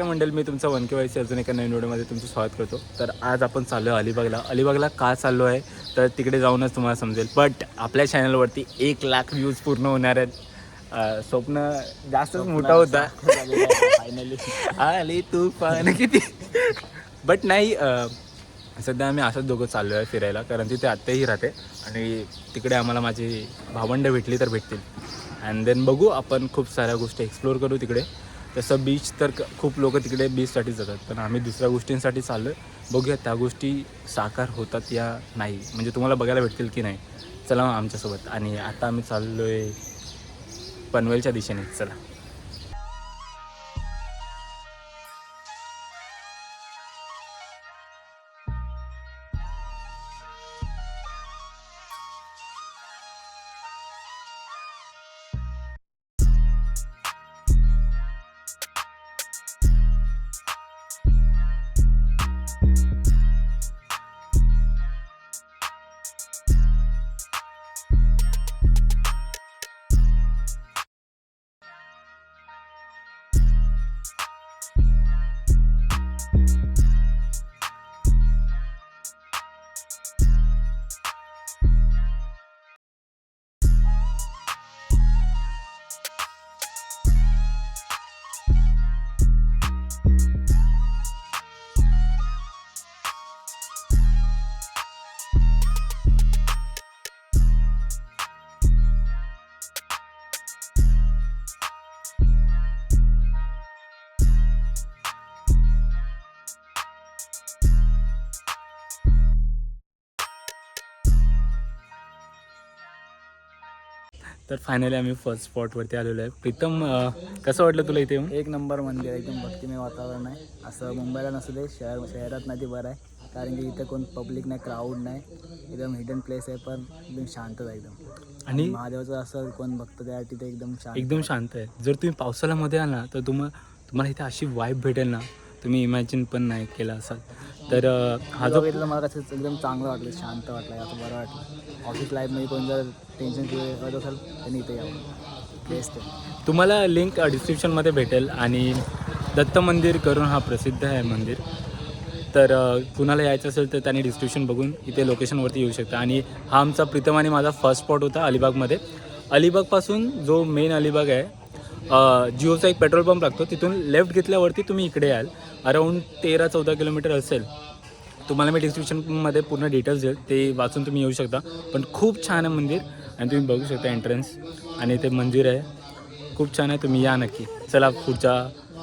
मंडळ, मी तुमचा वन के वायसी अजून एका नवीन व्हिडिओमध्ये तुमचं स्वागत करतो. तर आज आपण चाललो आहे अलिबागला का चाललो आहे तर तिकडे जाऊनच तुम्हाला समजेल. बट आपल्या चॅनलवरती 1,00,000 व्ह्यूज पूर्ण होणार आहेत. स्वप्न जास्तच मोठा होता फायनली आली तू पण किती. बट नाही, सध्या आम्ही असंच दोघं चाललो आहे फिरायला, कारण तिथे आत्याही राहते आणि तिकडे आम्हाला माझी भावंड भेटली तर भेटतील. अँड देन बघू, आपण खूप साऱ्या गोष्टी एक्सप्लोअर करू तिकडे. तसं बीच तर खूप लोक तिकडे बीचसाठी जातात, पण आम्ही दुसऱ्या गोष्टींसाठी चाललो आहे. बघूया त्या गोष्टी साकार होतात या नाही, म्हणजे तुम्हाला बघायला भेटतील की नाही. चला आमच्यासोबत. आणि आता आम्ही चाललो आहे पनवेलच्या दिशेने. चला. तर फायनली आम्ही फर्स्ट स्पॉटवरती आलेलो आहे. प्रीतम, कसं वाटलं तुला इथे येऊन? एक नंबर मंदिर, एकदम भक्तिमय वातावरण आहे. असं मुंबईला नसू दे, शहरात नाही ते बरं आहे, कारण की इथे कोण पब्लिक नाही, क्राऊड नाही, एकदम हिडन प्लेस आहे, पण एकदम शांतता आहे एकदम. आणि महादेवाचं असं कोण बघतं त्या तिथे एकदम शांत आहे. जर तुम्ही पावसाळ्यामध्ये आला ना तर तुम्हाला इथे अशी वाईब भेटेल ना, तुम्ही इमॅजिन पण नाही केला असाल. तर हा जो बघितलं मला कसं एकदम चांगलं वाटलं, शांत वाटलं, असं बरं वाटलं. ऑफिस लाईफमध्ये कोण जर टेन्शन करत असेल त्यांनी इथे यावं, बेस्ट आहे. तुम्हाला लिंक डिस्क्रिप्शनमध्ये भेटेल. आणि दत्त मंदिर करून हा प्रसिद्ध आहे मंदिर. तर कुणाला यायचं असेल तर त्यांनी डिस्क्रिप्शन बघून इथे लोकेशनवरती येऊ शकता. आणि हा आमचा प्रीतम आणि माझा फर्स्ट स्पॉट होता अलिबागमध्ये. अलिबागपासून जो मेन अलिबाग आहे, जिओचा एक पेट्रोल पंप लागतो, तिथून लेफ्ट घेतल्यावरती तुम्ही इकडे याल. अराऊंड 13-14 किलोमीटर असेल. तुम्हाला मी डिस्क्रिप्शनमध्ये पूर्ण डिटेल्स देईल, ते वाचून तुम्ही येऊ शकता. पण खूप छान आहे मंदिर आणि तुम्ही बघू शकता एंट्रन्स. आणि ते मंदिर आहे खूप छान आहे, तुम्ही या नक्की. चला पुढच्या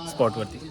स्पॉटवरती.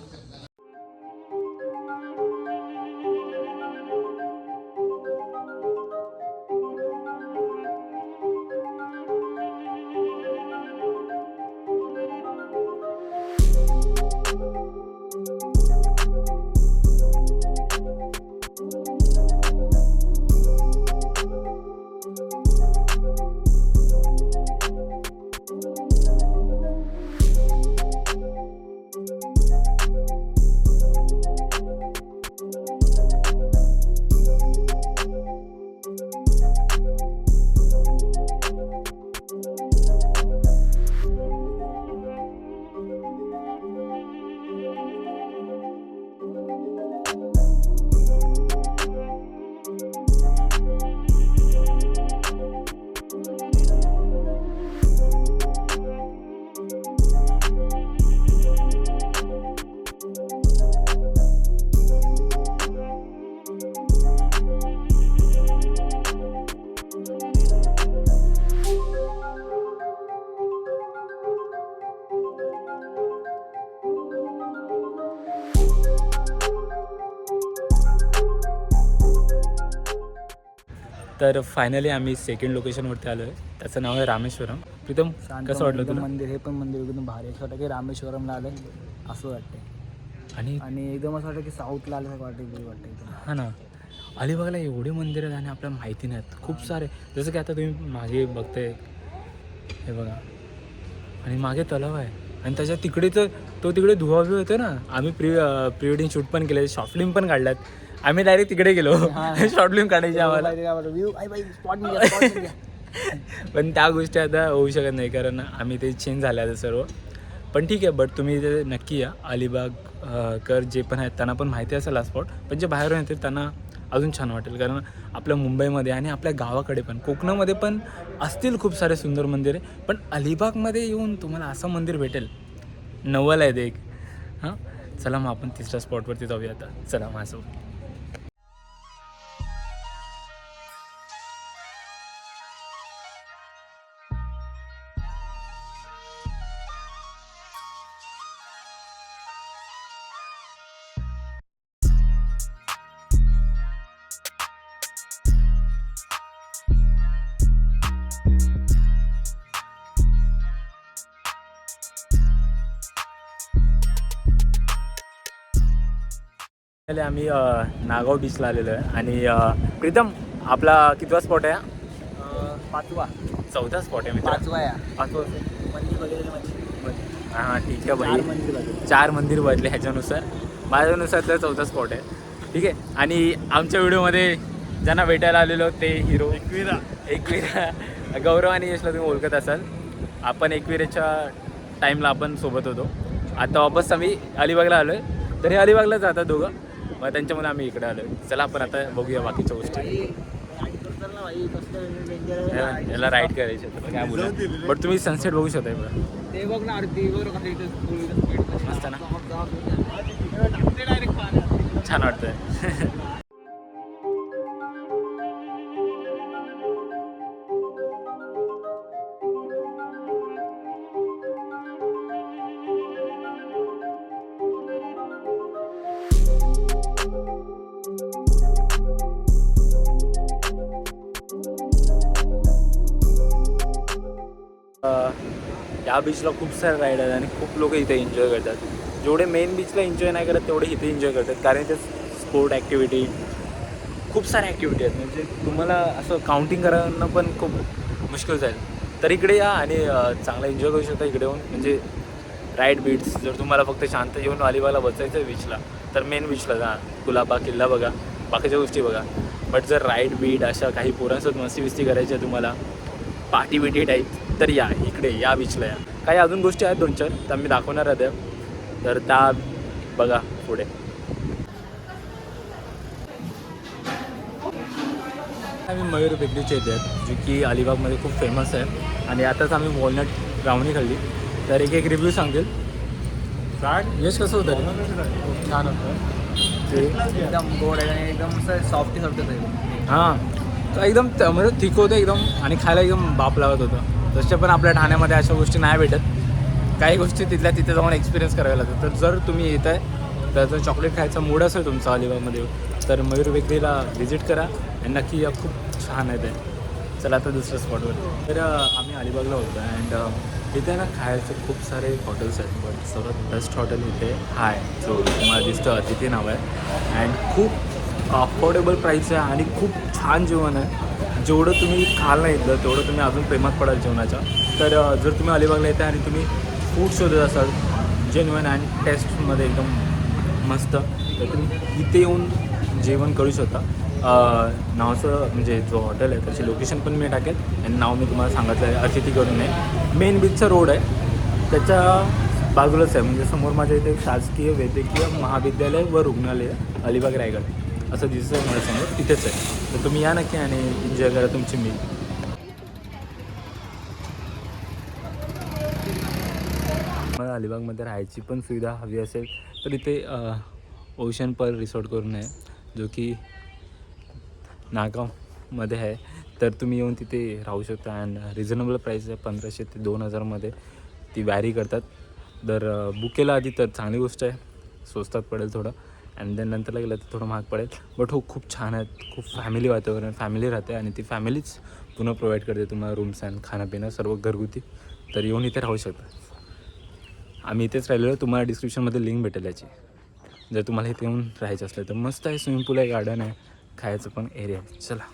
तर फायनली आम्ही सेकंड लोकेशनवरती आलो आहे, त्याचं नाव आहे रामेश्वरम. प्रीतम, कसं वाटलं तुला? मंदिर, हे पण मंदिर एकदम भारी. असं वाटतं की रामेश्वरमला आलं असं वाटतं. आणि एकदम असं वाटतं की साऊथला आल्यासारखं वाटतं एकदम. हां ना, अलिबागला एवढे मंदिर आहेत आणि आपल्याला माहिती नाहीत खूप सारे. जसं की आता तुम्ही मागे बघताय, हे बघा, आणि मागे तलाव आहे. आणि त्याच्या तिकडे तर तो तिकडे धुवा बी होतो ना. आम्ही प्री वेडिंग शूट पण केले, शॉर्ट फिल्म पण काढल्यात. आम्ही डायरेक्ट तिकडे गेलो शॉर्ट फिल्म काढायची आम्हाला. पण त्या गोष्टी आता होऊ शकत नाही, कारण आम्ही ते चेंज झाल्या सर्व. पण ठीक आहे, बट तुम्ही इथे नक्की या. अलिबाग कर जे पण आहेत त्यांना पण माहिती असेल हा स्पॉट, पण जे बाहेरून येतील त्यांना अजून छान वाटेल. कारण आपल्या मुंबईमध्ये आणि आपल्या गावाकडे पण कोकणामध्ये पण असतील खूप सारे सुंदर मंदिरे, पण अलिबागमध्ये येऊन तुम्हाला असं मंदिर भेटेल, नवल आहे ते एक. हां, चला मग आपण तिसऱ्या स्पॉटवरती जाऊया आता. चला माझ्यासोबत. आम्ही नागाव बीचला आलेलो आहे आणि प्रीतम आपला कितवा स्पॉट आहे? 5वा 4था स्पॉट आहे मित्र. 5वा या 5वा. मंदिर बघितलं म्हणजे हां ठीक आहे 4 भाई. मंदिर बघितलं. 4 मंदिर बदले ह्याच्यानुसार, माझ्यानुसार तर 4था स्पॉट आहे. ठीक आहे. आणि आमच्या व्हिडिओमध्ये ज्यांना भेटायला आलेलो ते हिरो एकविरा गौरव आणि यशला तुम्ही ओळखत असाल. आपण एकविरेच्या टाईमला आपण सोबत होतो. आता वापस आम्ही अलिबागला आलो आहे. तर हे अलिबागला जातात दोघं, मग त्यांच्यामुळे आम्ही इकडे आलो आहे. चला आपण आता बघूया बाकीच्या गोष्टी. याला राईड करायची तर काय बोला, बट तुम्ही सनसेट बघू शकता बघा. ते बघ ना आरती मस्त ना, छान वाटतंय. या बीचला खूप सारे राईड आहेत आणि खूप लोक इथे एन्जॉय करतात. जेवढे मेन बीचला एन्जॉय नाही करत तेवढे इथे एन्जॉय करतात, कारण ते स्पोर्ट ॲक्टिव्हिटी खूप साऱ्या ॲक्टिव्हिटी आहेत. म्हणजे तुम्हाला असं काउंटिंग करणं पण खूप मुश्किल जाईल. तर इकडे या आणि चांगला एन्जॉय करू शकता इकडे येऊन. म्हणजे राईड बीट्स, जर तुम्हाला फक्त शांत येऊन अलिबागला बसायचं आहे बीचला, तर मेन बीचला जा, कुलाबा किल्ला बघा, बाकीच्या गोष्टी बघा. बट जर राईड बीट अशा काही पोरांसोबत मस्ती करायची आहे तुम्हाला, पार्टी बिटी टाईप, तर या इकडे या बीचला या. काही अजून गोष्टी आहेत 2-4 त्या मी दाखवणार आहे, तर त्या बघा पुढे. आम्ही मयूर बेकरीचे येते आहेत, जी की अलिबागमध्ये खूप फेमस आहे. आणि आताच आम्ही वॉलनट ब्राउनी खाल्ली, तर एक रिव्ह्यू सांगेल. यश कसं होतं? छान होतं ते, एकदम गोड आहे आणि एकदम असं सॉफ्टी आहे. हां, एकदम म्हणजे थिक होतं एकदम आणि खायला एकदम बाप लागत होतं. तसे पण आपल्या ठाण्यामध्ये अशा गोष्टी नाही भेटत. काही गोष्टी तिथल्या तिथे जाऊन एक्सपिरियन्स कराव्या लागतात. तर जर तुम्ही येत आहे, तर जर चॉकलेट खायचा मूड असेल तुमचा अलिबागमध्ये, तर मयूर बेकरीला व्हिजिट करा आणि नक्की या, खूप छान आहे ते. चला आता दुसऱ्या स्पॉटवर. तर आम्ही अलिबागला होतो अँड इथे ना खायचे खूप सारे हॉटेल्स आहेत, पण सर्वात बेस्ट हॉटेल इथे आहे, जो तुम्हाला दिसतं अतिथी नाव आहे. अँड खूप अफोर्डेबल प्राईस आहे आणि खूप छान जेवण आहे. जेवढं तुम्ही खाल नाही इथलं तेवढं तुम्ही अजून प्रेमात पडाल जेवणाच्या. तर जर तुम्ही अलिबागला येता आणि तुम्ही फूड शोधत असाल जेन्युइन आणि टेस्टमध्ये एकदम मस्त, तर तुम्ही इथे येऊन जेवण करू शकता. नावाचं म्हणजे जो हॉटेल आहे त्याची लोकेशन पण मी टाकेल आणि नाव मी तुम्हाला सांगितलं आहे, अतिथी करून आहे. मेन बीचचा रोड आहे त्याच्या बाजूलाच आहे. म्हणजे समोर माझ्या इथे शासकीय वैद्यकीय महाविद्यालय व रुग्णालय अलिबाग रायगड असं दिसतं आहे माझ्यासमोर, तिथेच आहे. तर तुम्ही या नक्की आणि एन्जॉय करा तुमची मील. मला अलिबागमध्ये राहायची पण सुविधा हवी असेल तर इथे ओशन पर रिसॉर्ट करून आहे, जो की नागावमध्ये आहे. तर तुम्ही येऊन तिथे राहू शकता अँड रिझनेबल प्राईस आहे. 1500 ते 2000मध्ये ती वॅरी करतात. जर बुक केलं आधी तर चांगली गोष्ट आहे, स्वस्तात पडेल थोडं. अँड देन नंतरला गेलं तर थोडं महाग पडेल. बट हो, खूप छान आहेत, खूप फॅमिली वातावरण, फॅमिली राहते आणि ती फॅमिलीच पुन्हा प्रोव्हाइड करते तुम्हाला रूम्स अँड खाणंपिणं सर्व घरगुती. तर येऊन इथे राहू शकता. आम्ही इथेच राहिलेलो, तुम्हाला डिस्क्रिप्शनमध्ये लिंक भेटेल याची, जर तुम्हाला इथे येऊन राहायचं असलं तर. मस्त आहे, स्विमिंग पूल आहे, गार्डन आहे, खायचं पण एरिया आहे. चला.